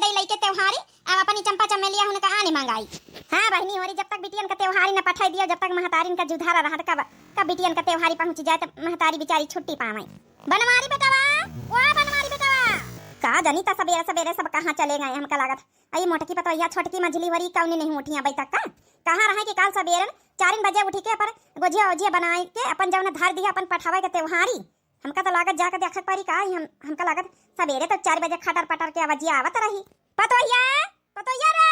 गई लइके त्योहारी अब अपनी चंपा चमेलिया हुन कहां नहीं मंगाई। हां बहनी होरी जब तक बिटियन का त्योहारी न पठाई दियो जब तक महतारीन का जुधारा रहत का बिटियन का त्योहारी पहुंच जाए तो महतारी बेचारी छुट्टी पावे। बनवारी बेटवा ओ बनवारी बेटवा का जानी ता सवेरे सवेरे सब कहां चले गए हमका लागत आई मोटकी पतोया छोटकी मझली वरी कौनी नहीं उठिया अभी तक का कहां रहे कि काल सवेरे 4 बजे उठ के पर गोजिया ओजिया बनाए के अपन जौन धर दिया अपन पठावे के त्योहारी हमका तो लागत जाकर देखक पारी का हमका लागत सवेरे तो 4 बजे खटर पटर के आवाज आवत रही। पतोया पतोया रे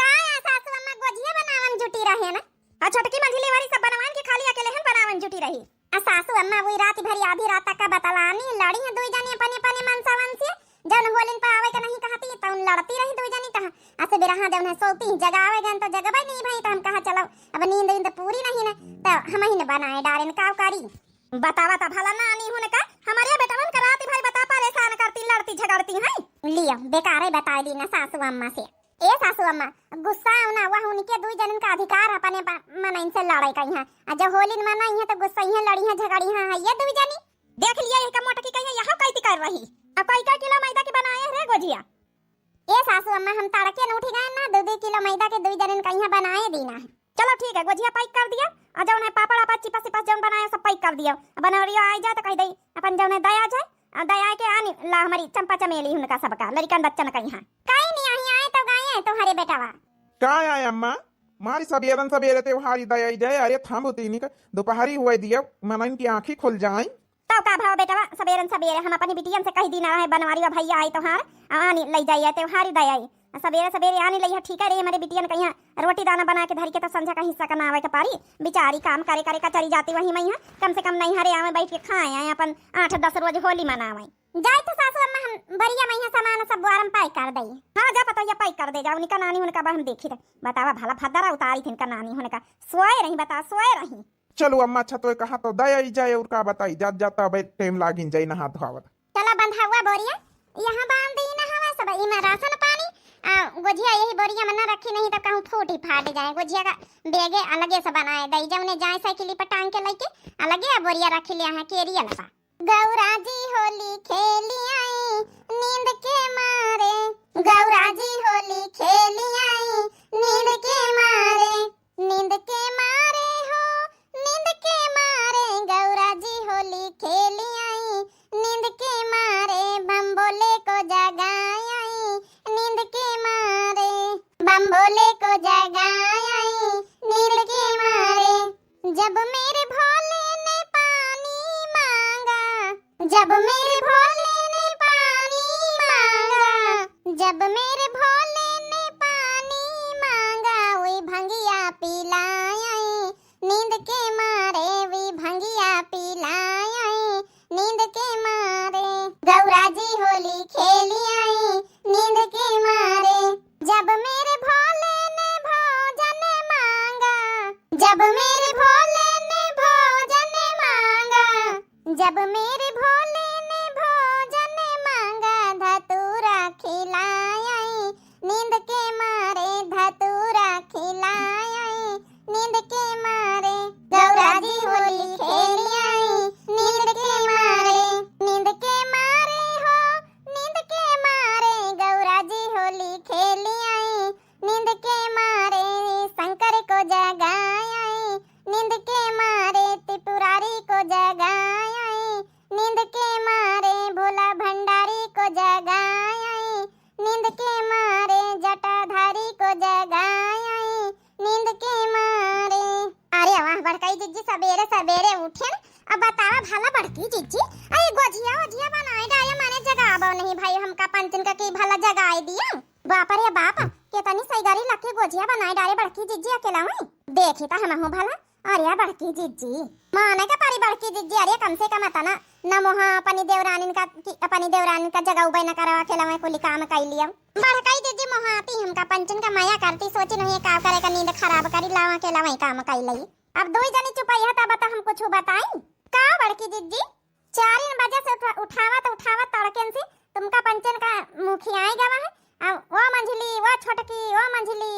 का सासू अम्मा गोजिया बनावन जुटी रहे ना आ छोटकी मझली वाली सब बनवान के खाली अकेले हन बनावन जुटी रही। आ सासू अम्मा वही रात भरी आधी रात तक का बतलानी लड़ी है दुई जानी अपने अपने मनसावन से जन होलिन पे आवे के नहीं कहती तो लड़ती रही दुई जानी कहा ऐसे बिरहा जब है सोती जगावे गन तो जगबे नहीं भाई तो हम कहा चलो अब नींद पूरी नहीं ना तो हम ही ने बनाए डारे काव कारी बतावा ता भला ना आनी होने का हमारे बेटवन का रात भाई बता परेशान करती लड़ती झगड़ती हैं लियो बेकार है बता दी ना सासू अम्मा से। ए सासू अम्मा गुस्सा ना वह उनके दुई जनन का अधिकार अपने मन इनसे लड़ाई कहीं है आ जब होलिन मनाई है तो गुस्सा ही लड़ी है झगड़ी है ये दुई जनी देख लिया ये का मोटकी कहीं यहां कैती कर रही अब कई किलो मैदा के बनाए रे गोजिया। ए सासू अम्मा हम तड़के न उठ गए ना 2 किलो मैदा के दुई जनन कहीं बनाए दीना है। चलो ठीक है गोजिया पैक कर दिया और जौन है पापड़ आपा चिपा सिपा जौन बनाया सब पैक कर दिया बनौरिया आ जाए तो कह दई अपन जौन है दया जाए दया के आनी ला हमारी चंपा चमेली हुनका सबका लड़कन बच्चन कहीं है काई नहीं आई आए तो गए तो हरे बेटावा का आए अम्मा मारी सबेरन सबेरे त्योहारी दया जाए अरे थाम होती नहीं दोपहरी हुए दिया मनन की आंखें खुल जाए तो का भाव बेटावा सबेरन सबेरे हम अपनी बिटियन से कह दी ना है बनवारी भैया आई तो हार आनी ले जाइए त्योहारी दया सवेरे सवेरे आने लई ठीक है रे हमारे बिटियन कहीं रोटी दाना बना के धरी के तो संझा का हिस्सा करना आवे के पारी बेचारी काम करे करे का चली जाती वही मैं कम से कम नहीं हरे आवे बैठ के खाए आए अपन 8-10 रोज होली मनावे जाए तो सासू अम्मा हम बरिया मैं सामान सब द्वारम पाई कर दई। हां जा पता ये पाई कर दे जाओ निका नानी होने का हम देखी थे बतावा भला भद्दारा उतारी थी का नानी होने का सोए रही बता सोए रही। चलो अम्मा अच्छा तो कहा तो दया जाए और का बताई जात जाता भाई टाइम लागिन जाई नहा धोवत चला बंधा हुआ बोरिया यहां बांध दी ना हवा सब इमा राशन पानी गोजिया यही बोरिया में न रखी नहीं तो कहूं फूटी फाट जाए गोजिया का बेगे अलगे से बनाए दई जौने जाए साइकिल पर टांग के लेके अलगे बोरिया रख लिया है केरिया लपा गौरा जी होली खेली आई नींद के मारे गौरा जी होली खेली आई नींद के मारे नींद के मारे हो नींद के मारे गौरा जी होली खेली आई नींद के मारे बम्बोले को जगाई आई नींद के मारे बम्बोले को जगाई आई नींद के मारे जब मेरे भोले ने पानी मांगा जब मेरे भोले ने पानी मांगा जब मेरे भोले ने पानी मांगा वही भंगिया पिलाई नींद के मारे वही भंगिया पिलाई नींद के मारे गौरा जी होली खेली आई नींद के मारे जब मेरे भोले ने भोजन मांगा जब मेरे भोले ने भोजन मांगा जब मेरे भोले ने भोजन मांगा धतूरा खिलाई नींद के मारे धतूरा खिलाई नींद के मारे गौरा जी होली खेली आई नींद के मारे नींद के मारे हो नींद के मारे गौरा जी होली खेली आई नींद के मारे शंकर को जगाई आई नींद के मारे त्रिपुरारी को जगाई आई नींद के मारे भोला भंडारी को जगाई आई नींद के मारे जटाधारी को जगाई आई नींद के मारे। अरे वाह बड़काई जिज्जी सवेरे सवेरे उठे अब बतावा भला बड़की जिज्जी अरे गोजिया ओजिया बनाए डाले माने जगाबो नहीं भाई हमका पंचन का की भला जगाए दिया बाप रे बाप केतनी सही गाड़ी लके गोजिया बनाए डाले बड़की जिज्जी अकेला हुई देखी ता हम भला अरे बड़की जिज्जी माने का पारी बड़की जिज्जी अरे कम से कम तना न मोहा अपनी देवरानी का जगह उबे न करवा अकेला में कोई काम कर लिया बड़काई जिज्जी मोहा आती हमका पंचन का माया करती सोची नहीं का करे का नींद खराब करी लावा अकेला में काम कर लई अब दो जनी चुपाई है तब हम कुछ बताई का बड़की जिज्जी 4 बजे से उठावा तड़केन से तुमका पंचन का मुखिया आई गवा है वो मंझली वो छोटकी वो मंझली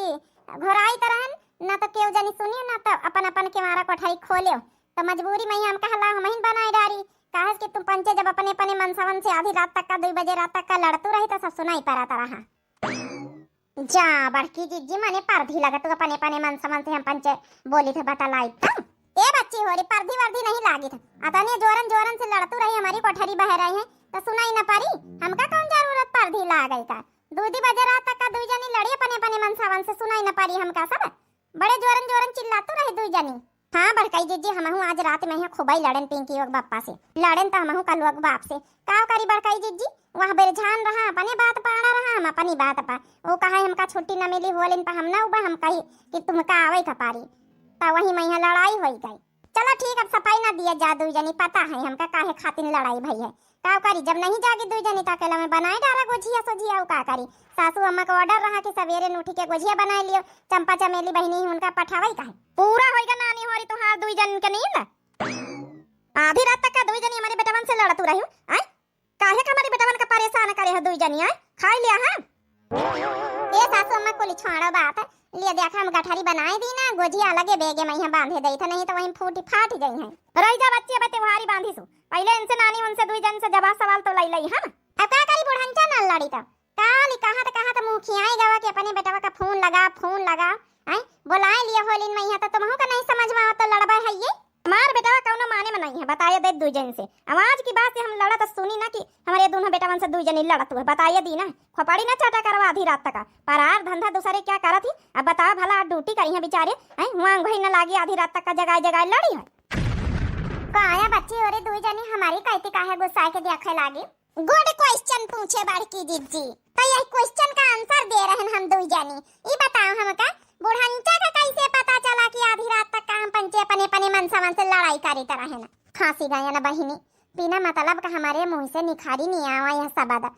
घोराई तरहन ना तो केव जानी सुनियो ना तो अपन अपन के मारा कोठाई खोलियो तो मजबूरी में हम कहला हम ही बनाई डारी काहे कि तुम पंचे जब अपने अपने मनसावन से आधी रात तक का 2 बजे रात तक का लड़तू रही तो सब सुनाई पड़ा रहा जा बड़की जीजी मने परधी लगा तू अपने अपने मन समन से हम पंच बोली थे बता लाई तब ए बच्ची हो रे परधी वर्दी नहीं लागी था अतने जोरन जोरन से लड़तू रही हमारी कोठरी बह रही है तो सुनाई न पारी हमका कौन जरूरत परधी ला गई का दूधी बजे रात तक का दुई जनी लड़ी अपने अपने मन समन से सुनाई न पारी हमका सब बड़े जोरन जोरन चिल्लातू रहे दुई जनी। हाँ बड़काई जीजी हमहू आज रात में है खुबाई लड़न पिंकी और बाप्पा से लड़न तो हमहू कल वक बाप से का करी बड़काई जीजी वहाँ बेरझान रहा अपने बात पाड़ा रहा हम अपनी बात पा वो कहा हमका छुट्टी न मिली होलिन पर हम ना उबा हम कही कि तुमका आवे का पारी ता वही मैया लड़ाई होई गई। चलो ठीक अब सफाई ना दिया जा दुई जनी पता है हमका काहे खातिर लड़ाई भई है का करी जब नहीं जागी दुई जनी ताकेला में बनाए डाला गोझिया सोझिया का करी सासू अम्मा को ऑर्डर रहा कि सवेरे उठी के गोझिया बनाए लियो चंपा चमेली बहनी उनका पठावई काहे पूरा होइगा नानी होरी तोहार दुई जन के नींद आधी रात तक का दुई जनी हमारे बेटवन से लड़तू रही आय काहे का हमारे बेटवन का परेशान करे है दुई जनी आय खाई लिया हां ए सासू अम्मा को लिछवाड़ा बात लिए देखा हम गठारी बनाए दी ना गोजिया अलगे बेगे में यहाँ बांधे दई था नहीं तो वहीं फूटी फाट गई है रही जा बच्चे बते वहारी बांधी सु पहले इनसे नानी उनसे दुई जन से जवाब सवाल तो लई लई हां अब का करी बुढ़ंचा न लड़ी तो काली कहा तो मुंह खियाई गवा के अपने बेटवा का फोन लगा हैं बुलाए लिया होलिन में यहाँ तो तुमहू का नहीं समझ में आता लड़बा है ये हमार बेटवा कौनो माने में नहीं है बताइए दे दुई जन से आवाज की बात से हम लड़ा तो सुनी ना कि हमारे दोनों बेटवन से दुई जन लड़त हुए बताइए दी ना खोपड़ी ना चाटा करवा आधी रात तक पर आर धंधा दूसरे क्या करा थी अब बताओ भला ड्यूटी करी है बेचारे हैं हुआ घई न लागी आधी रात तक का जगह लड़ी है काया बच्ची और दुई जनी हमारी कहती काहे गुस्सा के देखे लागी गुड क्वेश्चन पूछे बड़की जीजी तो यही क्वेश्चन का आंसर दे रहे हैं हम दुई जनी ये बताओ हमका बुढ़ंचा का कैसे पता चला कि आधी रात तक का हम पंचे अपने मन समन से लड़ाई करी तरह है ना खांसी गया ना बहिनी बिना मतलब का हमारे मुंह से निखारी नहीं आवा यह सबद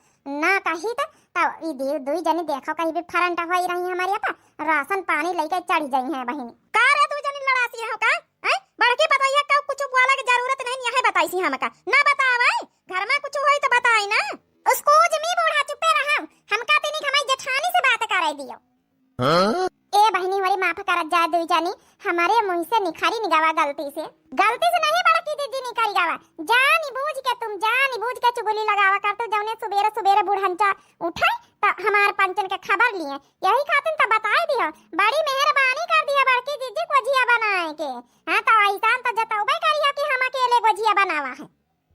ना कही तो ई दुई जनी देखो कहीं भी फरंटा होई रही हमारे यहाँ राशन पानी लेके चढ़ जाई है बहिनी का रे दुई जनी लड़ासी है का हैं बड़की बताइए का कुछ बोला की जरूरत नहीं है बताई सी हमका ना बतावे घर में कुछ होई तो बताई ना उसको जमी बूढ़ा चुपे रहा हम का तेनी हमारी जेठानी से बात कराई दियो ए बहनी हमारी माफ कर जा दुई जानी हमारे मुंह से निखारी निगावा गलती से नहीं बड़की दीदी निखारी गावा जानी बूझ के चुगली लगावा कर तो जौने सुबेरे बुढ़ंचा उठाई तो हमार पंचन के खबर लिए यही खातिर तो बताई दियो बड़ी मेहरबानी कर दिया बड़की दीदी गोजिया बनाए के हां तो ऐसान तो जतौबे करिया कि हम अकेले गोजिया बनावा है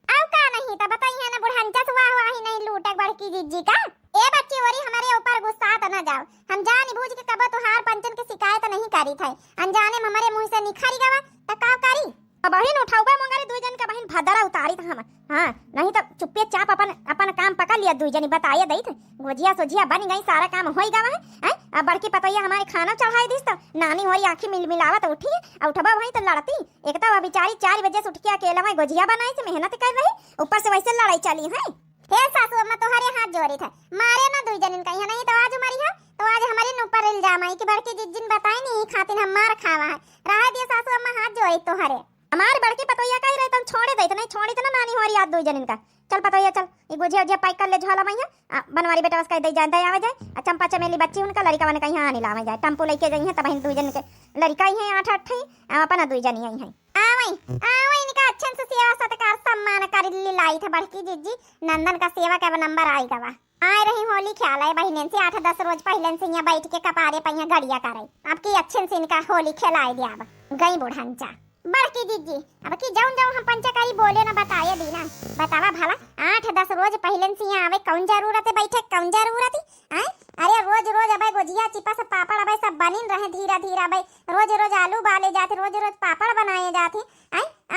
अब का नहीं तो बताइए ना बुढ़ंचा सुवा हुआ ही नहीं लूटे बड़की दीदी का ए बच्ची ओरी हमारे ऊपर गुस्सा तो न जाओ हम जानी बूझ के कबो तुहार पंचन की शिकायत नहीं करी थे अनजाने में हमारे मुंह से निखारी गवा तो का करी बहन उठाऊबे मंगारी दुई जन का बहन भदरा उतारी था हम हां नहीं तो चुप्पे चाप अपन काम पका लिया दुई जनी बताइए दई थे गोजिया सोजिया बन गई सारा काम होई गवा है अब बड़की पतैया हमारे खाना चढ़ाई दिस तो नानी होरी आंखी मिलावत उठी उठबा वही तो लड़ती एक तो बेचारी 4 बजे से उठ के अकेला में गोजिया बनाई से मेहनत कर रही ऊपर से वैसे लड़ाई चली है हे सासू अम्मा तुम्हारे हाथ जोड़ी था मारे ना दुई जन कहीं नहीं तो आज हमारी है तो आज हमारे ऊपर इल्जाम आई कि बड़की जिज्जिन बताई नहीं खातिर हम मार खावा है रहा दिया सासू अम्मा हाथ जोड़ी तोहरे हमारे बड़की पतोया कह रहे तुम छोड़े दे नहीं छोड़ी तो ना नानी हमारी याद दुई जन का चल पतोया चल ये गुजिया पैक कर ले झोला मैया बनवारी बेटा उसका दे जाए आवे जाए चंपा चमेली बच्ची उनका लड़का बने कहीं आने लावे जाए टम्पू लेके जाई है तब दुई जन के लड़का ही है 8 अपना दुई जनी आई है आवई इनका अच्छन से सेवा सत्कार सम्मान कर लाई था बड़की जीजी नंदन का सेवा का नंबर आई गवा आए रही होली ख्याल है बहनन से 8-10 रोज पहले से यहाँ बैठ के कपारे पहिया गड़िया करे अब की अच्छे से इनका होली खिलाई दिया अब गई बुढ़ंचा बड़की जीजी अब की जाऊं हम पंचकारी बोले ना बताए दी ना बतावा भला 8-10 रोज पहले से यहाँ आवे कौन जरूरत है बैठे कौन जरूरत है अरे रोज अबे गोजिया चिपा से पापड़ अबे सब बनिन रहे धीरा अबे रोज आलू बाले जाते रोज पापड़ बनाए जाते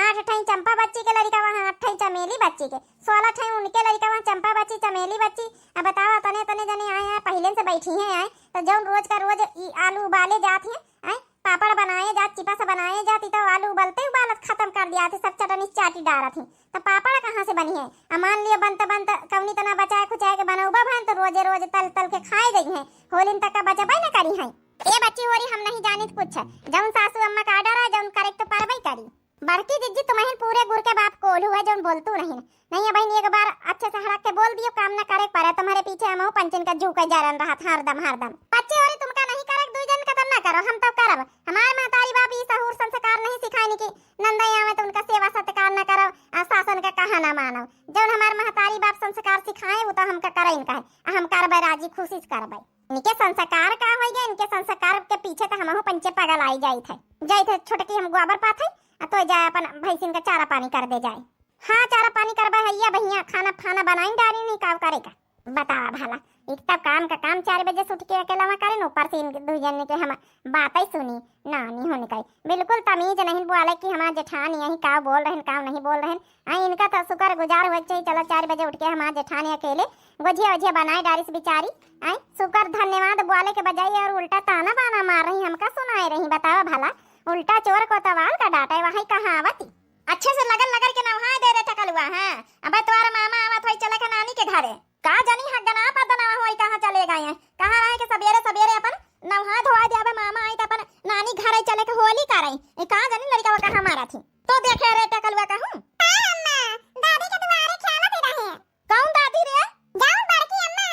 8 ठई चंपा बच्ची के लड़का वहाँ 8 ठई चमेली बच्ची के 16 ठई उनके लड़का वहाँ चंपा बच्ची चमेली बच्ची अब बताओ तने जने आए पहले से बैठी हैं आए तो जब रोज का रोज आलू उबाले जाते हैं पापड़ बनाए जात चिपा से बनाए जाती तो आलू उबलते उबालत खत्म कर दिया थे सब चटनी चाटी डाला थी तो पापड़ कहाँ से बनी है मान लिया बनता कवनी तना बचाए खुचाए के बनौबा भान तो रोज तल के खाए गई है होलिन तक का बचा न करी है ये बच्ची होरी हम नहीं जानी कुछ जौन सासू अम्मा का ऑर्डर है जौन करेक्ट तो परवाई करी बड़की जिज्जी तुम्हें पूरे गुड़ के बाप कोल्हू है जौन बोलतू नहीं बहन एक बार अच्छे से हड़क के बोल दियो काम ना करे पर तुम्हारे पीछे हम पंचन का जू का जरन रहा था हरदम बच्चे होरी तुमका नहीं करक दुई जन का तब ना करो हम तो करब हमारे महतारी बाप ई सहूर संस्कार नहीं सिखानी कि नंदई आवे तो उनका सेवा सत्कार ना करो शासन का कहा ना मानो जौन हमारे महतारी बाप संस्कार सिखाए वो तो हमका करे इनका है हम करबे राजी खुशी से करबे इनके संस्कार का हो गया, इनके संस्कार के पीछे तो हमहु पंचे पागल आई जाई थे छोटकी हम गोबर पाथे तो जाए अपन भैंसिन का चारा पानी कर दे जाए। हाँ चारा पानी करबा हैया भैया, खाना खाना बनाई डाली नहीं काव करेगा बता भला। एक तब काम का काम 4 बजे से उठ के अकेला वहाँ करे, ऊपर से इनके 2 जन के हम बात ही सुनी नानी होने का बिल्कुल तमीज नहीं बोले कि हमारा जेठानी यही काव बोल रहे काव नहीं बोल रहे। आई इनका तो शुक्र गुजार हो चाहिए, चलो 4 बजे उठ के हमारा जेठानी अकेले गुजिया वजिया बनाए डारिस बेचारी। आई शुक्र धन्यवाद बोले के बजाय और उल्टा ताना बाना मार रही, हमका सुनाए रही बतावा भला। उल्टा चोर को तवाल का डांटा वही कहाँ आवती। अच्छे से लगन लगन के नहाए दे रहे टकलुआ। हाँ अब तुम्हारा मामा आवत होई चले के नानी के घरे का जानी हगना पदना होई कहाँ चले गए हैं, कहाँ रहे के सवेरे सवेरे अपन नहा धोआ देबे मामा आई त अपन नानी घरे चले के होली करई। ए कहाँ जानी लड़का कहाँ मारा थी तो देखे रे टकलुआ कहूं। अम्मा दादी के दुआरे खेलत रहे। कौन दादी रे? जाऊं बड़की अम्मा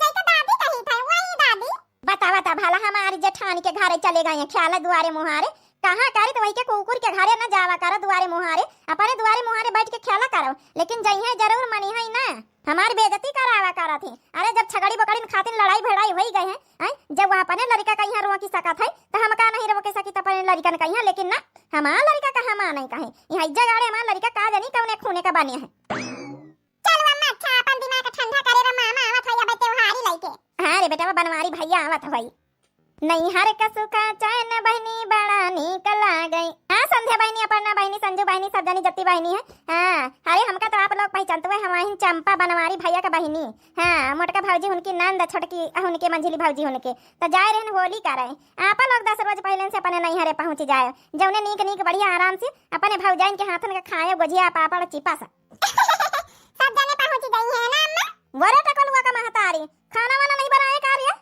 जई तो दादी कही था वही दादी। बता बता भला हमारी जेठानी के घरे चले गए हैं ख्याल दुआरे मुहारे कहाँ करे तो वही के कुकुर के घरे न जावा करो दुआरे मुहारे, अपने दुआरे मुहारे बैठ के खेला करो, लेकिन जइहे जरूर मनी है ना हमारी बेइज्जती करावा करा थी। अरे जब छगड़ी बकड़ी खातिर लड़ाई भड़ाई हो गए हैं, जब वहाँ अपने लड़का का यहाँ रोआ की सकत है तो हम का नहीं रोके सकी तो अपने लड़का ने कही, लेकिन ना हमारा लड़का का हम नहीं कहे यहाँ इज्जत गाड़े हमारा लड़का का जानी कौन खूने का बने है। चलो अम्मा अच्छा अपन दिमाग ठंडा करे रे मामा आवत है अब त्योहारी लइके। हां रे बेटा बनवारी भैया आवत है नहीं हर कसु का चैन बहनी बड़ा नीक गई। हाँ संध्या बहनी अपर्णा बहनी संजू बहनी सब जनी जत्ती बहनी है। हाँ अरे हमका तो आप लोग पहचानते हुए हमारी चंपा बनवारी भैया का बहनी। हाँ मोटका भाजी उनकी नंद छोटकी उनके मंझिली भाजी उनके तो जाए रहे होली का रहे आप लोग 10 रोज पहले से अपने नहीं हरे पहुंच जाए जौने नीक नीक बढ़िया आराम से अपने भौजाइन के हाथन का खाए गुजिया पापड़ चिपा सा सब जने पहुंच गई है ना अम्मा। वरे टकलुआ का महतारी खाना वाना नहीं बनाए कार्य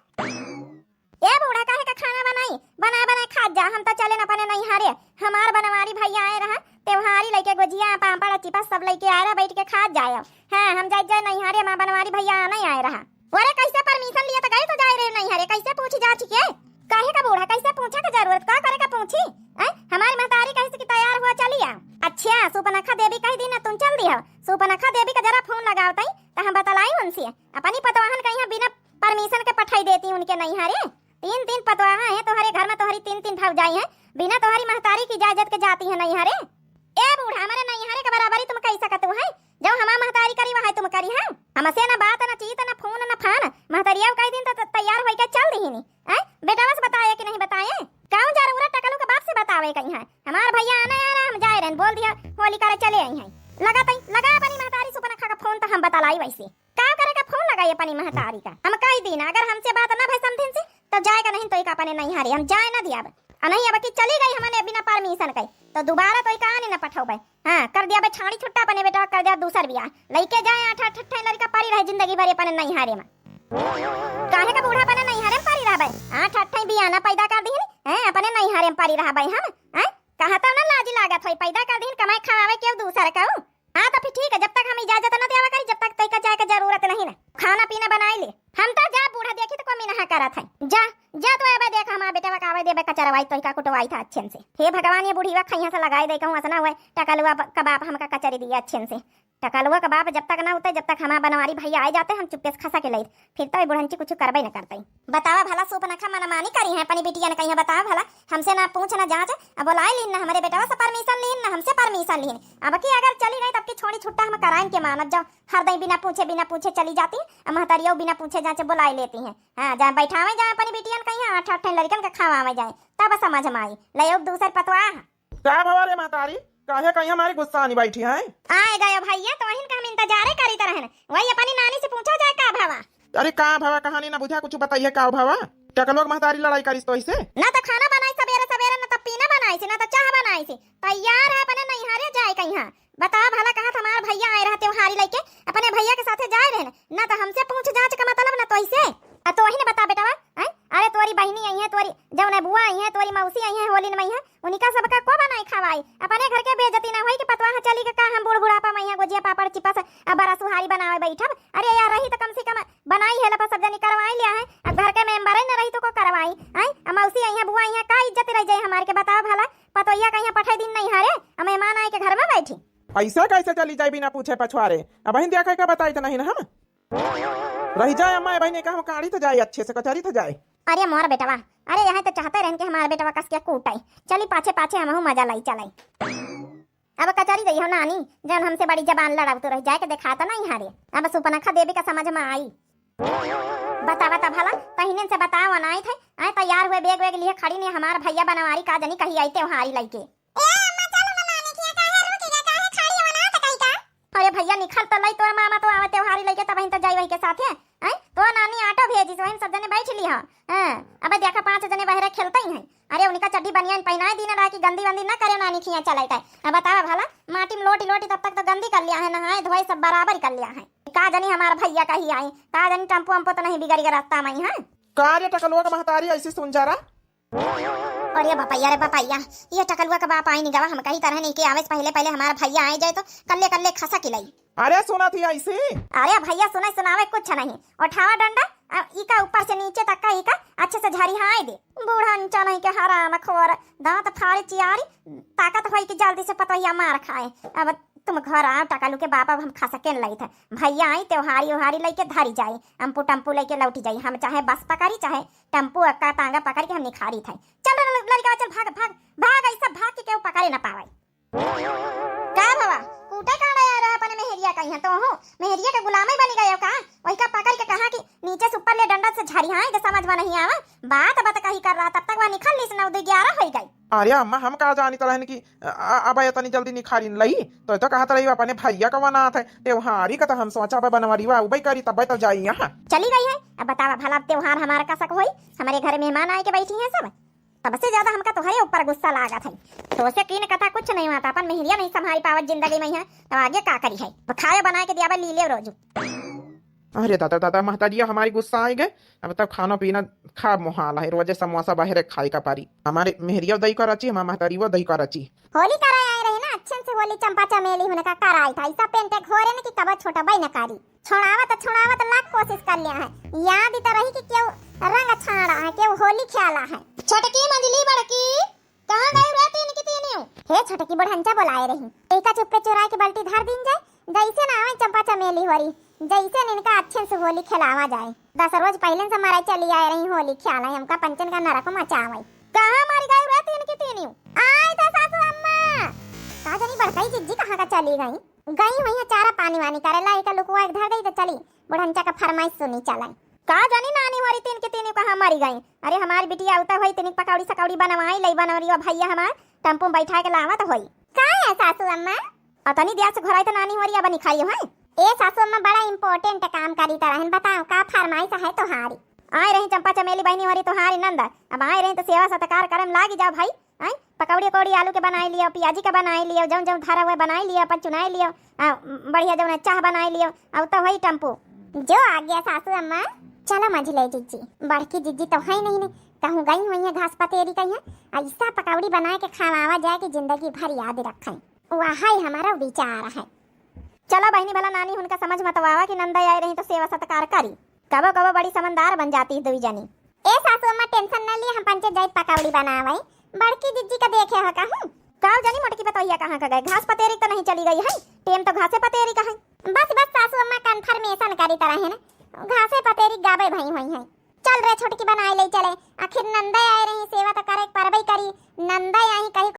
ए बूढ़ा काहे का खाना बनाई बनाए खा जा। हम तो चले न अपने नहीं हारे हमार बनवारी भैया आए रहा त्योहारी लेके गुजिया पापड़ चिपा सब लेके आए रहा बैठ के खा जाए। हां हम जाए नहीं हारे मां बनवारी भैया नहीं आए रहा। अरे कैसे परमिशन लिया तो गए तो जाए रे नहीं हारे कैसे पूछ जा चुके काहे का बूढ़ा कैसे पूछा का जरूरत का करे का पूछी हमारी महतारी कैसे की तैयार हुआ चलिए। अच्छा सुपनखा देवी कह दी ना तुम चल दी हो सुपनखा देवी का जरा फोन लगाओ तई तो हम बतलाई उनसे अपनी पतवाहन कहीं बिना परमिशन के पठाई देती उनके नहीं हारे 3 पतवाहा है तुम्हारे घर में तुम्हारी 3 भौजाई है बिना तुम्हारी महतारी की इजाजत के जाती है नहीं हरे। ए बूढ़ा हमारे नहीं हरे के बराबरी तुम कह सकते हो है जब हमारा महतारी करी वहां तुम करी है हमसे ना बात ना चीत ना फोन ना फान महतारिया कई दिन तो तैयार होई के चल दी नहीं बेटा बस बताए कि नहीं बताए कौन जरूरत टकलू के बाप से बतावे कहीं है हमार भैया आना आ रहा हम जाए रहे बोल दिया होली करे चले आई है लगा अपनी महतारी सुपनखा का फोन तो हम बतलाई वैसे का करे का फोन लगाई अपनी महतारी का हम कई दिन अगर हमसे बात ना भई समझिन से तो जाएगा नहीं तो एक अपने नहीं हारे हम जाए ना दिया नहीं अब की चली गई हमने बिना परमिशन कही तो दोबारा तो कहानी ना पठाओ भाई। हाँ कर दिया भाई छाड़ी छुट्टा अपने बेटा कर दिया दूसर बिया लेके जाए 8 लड़का पारी रहे जिंदगी भर अपने नहीं हारे में काहे का बूढ़ा अपने नहीं हारे में पारी रहा भाई 8 बिया ना पैदा कर दी है अपने नहीं हारे में पारी रहा भाई हम कहा तो ना लाज लागत होई पैदा कर दी कमाई खावे क्यों दूसरा कहूं। हाँ तो फिर ठीक है जब तक हम इजाजत ना देवा करी जब तक तैका जाए का जरूरत नहीं ना खाना पीना बनाई ले हम तो जा बूढ़ा देखी तो कोई नहा करा था जा तो अब देख हमारा बेटा कावे देबे कचरवाई तो का कुटवाई था अच्छे से। हे भगवान ये बूढ़ी वा खैया से लगाई दे कहूं असना हुए टकलुआ कबाब हमका कचरी दिया अच्छे से टकलुआ कबाब जब तक ना उते जब तक हमारा बनवारी भैया आ जाते हम चुपके से खसा के लई फिर तो बुढ़ंची कुछ करबे न करते। बतावा भला सुपनखा मनमानी करी है अपनी बिटिया ने कहीं बतावा भला हमसे ना पूछ ना जांच अब बोलाई लीन ना हमारे बेटा से परमिशन लीन ना हमसे परमिशन लीन अब की अगर चली गई तब की छोड़ी छुट्टा हम कराएं के मानत जाओ हर दई बिना पूछे चली जाती महतारिया बिना पूछे जांच बुलाई लेती हैं। हाँ जहाँ बैठावे जाए अपनी बिटिया कहीं 8 लड़कन का खावावे जाए तब समझ में आई ले दूसर पतवा क्या भवा रे महतारी काहे कहीं हमारी गुस्सा नहीं बैठी है आए गए भैया तो वहीं का हम इंतजार करी तरह वही अपनी नानी से पूछा जाए का भावा। अरे का भवा कहानी ना बुझा कुछ बताइए का भवा टकलोग महतारी लड़ाई करिस तो ऐसे ना तो खाना बनाई सवेरे ना तो पीना बनाई से ना तो चाह बनाई से तैयार है अपने नहीं हारे जाए कहीं बता भला कहा हमारा भैया आए रहा त्योहारी लेके अपने भैया के साथे जाए रहे ना तो हमसे पूछ जांच का मतलब ना तो ऐसे तो वही ने बता बेटा अरे तोरी बहनी आई है तोरी जब ने बुआ आई है तोरी मौसी आई है होली में है उनका सबका को बनाई खवाई अपने घर के बेइज्जती ना होई कि पतवा चली के का हम बूढ़ बुढ़ापा मैया गुजिया पापड़ चिपा से बड़ा सुहारी बनावे बैठब। अरे यार रही तो कम से कम बनाई है लपा सब जनी करवाई लिया है अब घर के मेंबर ना रही तो को करवाई मौसी आई है बुआ आई है का इज्जत रह जाए हमारे के बताओ भला पतोइया कहीं पठाई दिन नहीं हारे मेहमान आए के घर में बैठी ऐसा कैसे चली जाए बिना पूछे पछवारे अब देखा का बताई तो नहीं ना हम रह जाए अम्मा बहने का हम काढ़ी तो जाए अच्छे से कचहरी तो जाए। अरे मोर बेटवा, अरे यहाँ तो चाहते रहन के हमारे बेटवा कस के कूटाई। चली पाछे पाछे हमहू मजा लाई चलाई। अब कचहरी गई हो नानी, जब हमसे बड़ी जबान लड़ाव तो रह जाए के दिखाता नहीं हारे। अब सुपनखा देवी का समझ में आई। बता बता भला तहिने से बताओ अनाई थे आए तैयार हुए बेग वेग लिए खड़ी ने हमार भैया बनवारी का जनी कही आई त्योहारी लइके। अरे भैया निखल तो लई तोर मामा तो आवे त्योहारी लइके तब तो जाई वही के साथे हैं। तो नानी ऑटो भेजी सो हम सब जने बैठ ली हां। अब देखा 5 जने बाहर खेलते ही हैं। अरे उनका चड्डी बनियान पहनाए दिन रहा कि गंदी वंदी ना करे नानी खिया चलाता है। अब बतावा भला माटी में लोटी लोटी तब तक तो गंदी कर लिया है, नहाए धोए सब बराबर कर लिया है। का जनी हमार भैया का ही आई, का जनी टम्पो अम्पो तो नहीं बिगड़ गया रास्ता में है। कार्य टकलुआ का महतारी ऐसी सुन जा रहा। अरे बपैया रे बपैया, ये टकलुआ का बाप आई नहीं गवा हम कहीं तरह नहीं के आवे पहले पहले हमारा भैया आए जाए तो कल्ले कल्ले खसा खिलाई। अरे सुना थी ऐसी। अरे भैया सुना सुनावे कुछ नहीं, उठावा डंडा इका ऊपर से नीचे तक का इका अच्छे से झारी हाय दे। बूढ़ा अंचा नहीं के हराम खोर दांत फाड़े चियारी ताकत होई कि जल्दी से पतैया मार खाए। अब तुम घर आओ टकलू के बाप, अब हम खा सकें लई थे भैया आई त्योहारी उहारी लेके धारी जाए, अम्पू टम्पू लेके लौटी जाई। हम चाहे बस पकड़ी चाहे टम्पू अक्का तांगा पकड़ के हम निखारी थे। चल लड़का चल भाग भाग भाग, ऐसा भाग के केहू पकड़े ना पावे। का बाबा कूटे काड़ा यार अपने मेहरिया का यहाँ तो हो मेहरिया का गुलाम ही बनी गए हो का। वही का पकड़ के कहा कि नीचे से ऊपर ले डंडा से झारी हां के समझ में नहीं आवा। बात बता कही कर रहा तब तक वह निकल ली 9-11 हो गई। अरे अम्मा हम कहा जानी तरह की अब इतनी जल्दी निखारी लई तो कहा रही अपने भैया का बना था त्योहारी का तो हम सोचा बनवारी वा उबई करी तब तो जाई यहाँ चली गई है। अब बतावा भला त्योहार हमारा कसक होई, हमारे घर मेहमान आए के बैठी हैं सब। तब से ज्यादा हमका तुम्हारे ऊपर गुस्सा लागा था। तो से कीन कथा कुछ नहीं आता, अपन मेहरिया नहीं संभाली पावत जिंदगी में है तो आगे का करी है। खाए बना के दिया ली ले रोज। अरे दादा दादा महतारिया हमारी गुस्सा आ गए। अब तक खाना पीना खा मुहाल है, रोजे समोसा बाहर खाई का पारी। हमारे मेहरिया दही कर रची, हमारे महतारी वो दही कर रची। होली कराए आए रहे ना अच्छे से, होली चंपा चमेली होने का कराई था। ऐसा पेंटे घोरे ने कि कब छोटा भाई न कारी छोड़ावा तो लाख कोशिश कर लिया है। याद ही तो रही कि क्यों रंग छाड़ा है, क्यों होली खेला है। छोटकी मंजली बड़की कहां गई रहती इनकी तीनियों। हे छोटकी बढ़ंचा बुलाए रही, एका चुप्पे चुरा के बाल्टी धर दिन जाए। जैसे ना आवे चंपा चमेली होरी जैसे इनका अच्छे से होली खिलावा जाए। 10 रोज पहले से हमारा चली आए रही होली खेला हमका पंचन का नरक मचावे। कहां हमारी गई रहती इनकी तीनियों। आए तो सासू अम्मा का जानी बड़काई जिज्जी कहां का चली गई। गई वही चारा पानी वानी करेला एक लुकवा एक धर गई तो चली बुढ़ंचा का फरमाइश सुनी चलाई। का जानी नानी हमारी तीन के तीन कहां मरी गई। अरे हमारी बिटिया उतर हुई तीन पकौड़ी सकौड़ी बनवाई लई बनवरी भैया हमार टम्पू बैठा के लावा तो होई। का है सासू अम्मा अतनी दिया से घराई तो नानी हमारी बनी खाई है। ए सासू अम्मा बड़ा इंपॉर्टेंट काम करी तरह बताओ का फरमाइश है तोहारी। आए रही चंपा चमेली बहनी हमारी तोहारी नंदा, अब आए रही तो सेवा सत्कार करम लागी जाओ भाई। आई पकौड़ी कौड़ी आलू के बनाई लियो, पियाजी का बनाई लियो, जौन जौन धारा हुए बनाई लियो, अपन चुनाई लियो, बढ़िया जौन चाह बनाई लियो। अब तो वही टम्पू जो आ गया सासू अम्मा। चलो मझले जिज्जी बड़की जिज्जी तो है नहीं कहूँ गई हुई है घास पतेरी कही है। ऐसा पकौड़ी बना के खावा जाए कि जिंदगी भर याद रखें, वही हमारा विचार है। चलो बहनी भला नानी उनका समझ मत आवा कि नंदा आई रही तो सेवा सत्कार करी, कबो कबो बड़ी समझदार बन जाती है दुई जनी। ए सासू अम्मा टेंशन न लिए, हम पंचे जाई पकौड़ी बनावे। बड़की जिज्जी का देखे हो कहूं काऊ जानी मोटकी पतोहिया कहां का गए। घास पतेरी तो नहीं चली गई है, टेम तो घासे पतेरी का है। बस सासू अम्मा कंफर्मेशन करी तरह है ना, घासे पतेरी गाबे भई हुई है। चल रे छोटकी बनाई ले चले, आखिर नंदा आए रही सेवा तो करे परबई करी। नंदा आई कहीं